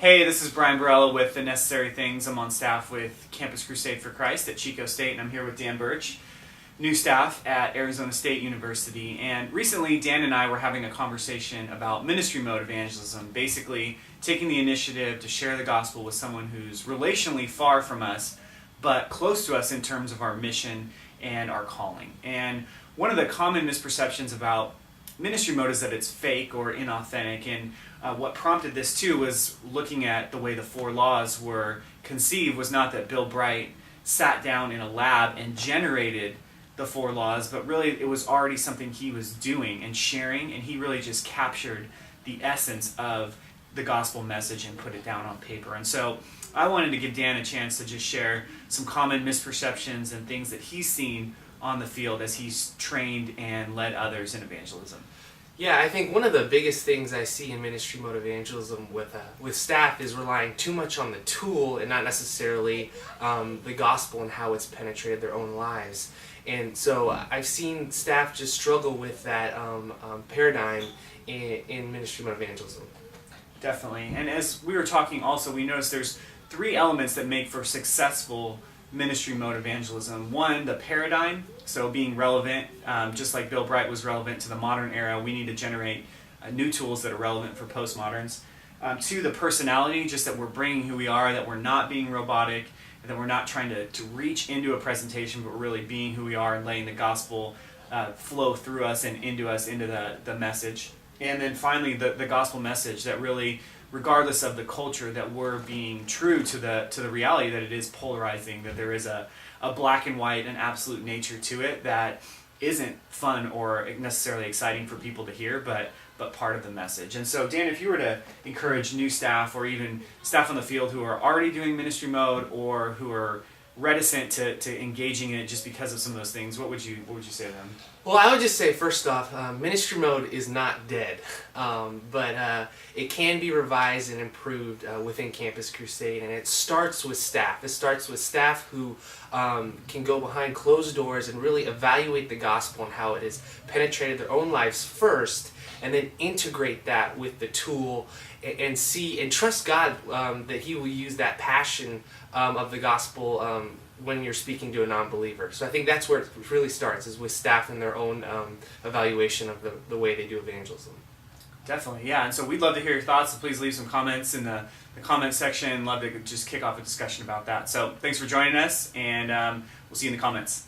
Hey, this is Brian Barela with The Necessary Things. I'm on staff with Campus Crusade for Christ at Chico State, and I'm here with Dan Birch, new staff at Arizona State University. And recently, Dan and I were having a conversation about ministry mode evangelism, basically taking the initiative to share the gospel with someone who's relationally far from us, but close to us in terms of our mission and our calling. And one of the common misperceptions about ministry mode is that it's fake or inauthentic, and what prompted this too was looking at the way the 4 laws were conceived. Was not that Bill Bright sat down in a lab and generated the 4 laws, but really it was already something he was doing and sharing, and he really just captured the essence of the gospel message and put it down on paper. And so I wanted to give Dan a chance to just share some common misperceptions and things that he's seen on the field as he's trained and led others in evangelism. Yeah, I think one of the biggest things I see in ministry mode evangelism with staff is relying too much on the tool and not necessarily the gospel and how it's penetrated their own lives. And so I've seen staff just struggle with that paradigm in ministry mode evangelism. Definitely. And as we were talking also, we noticed there's 3 elements that make for successful ministry mode evangelism. 1, the paradigm, so being relevant, just like Bill Bright was relevant to the modern era, we need to generate new tools that are relevant for postmoderns. 2, the personality, just that we're bringing who we are, that we're not being robotic, and that we're not trying to reach into a presentation, but we're really being who we are and letting the gospel flow through us and into the message. And then finally, the gospel message, that really, regardless of the culture, that we're being true to the reality that it is polarizing, that there is a black and white and absolute nature to it that isn't fun or necessarily exciting for people to hear, but part of the message. And so, Dan, if you were to encourage new staff or even staff on the field who are already doing ministry mode or who are reticent to engaging in it just because of some of those things, what would you say to them? Well, I would just say, first off, ministry mode is not dead, but it can be revised and improved within Campus Crusade, and it starts with staff. It starts with staff who can go behind closed doors and really evaluate the gospel and how it has penetrated their own lives first, and then integrate that with the tool and see and trust God that He will use that passion of the gospel when you're speaking to a non-believer. So I think that's where it really starts, is with staff and their own evaluation of the way they do evangelism. Definitely, yeah. And so we'd love to hear your thoughts, so please leave some comments in the comment section. Love to just kick off a discussion about that. So thanks for joining us, and we'll see you in the comments.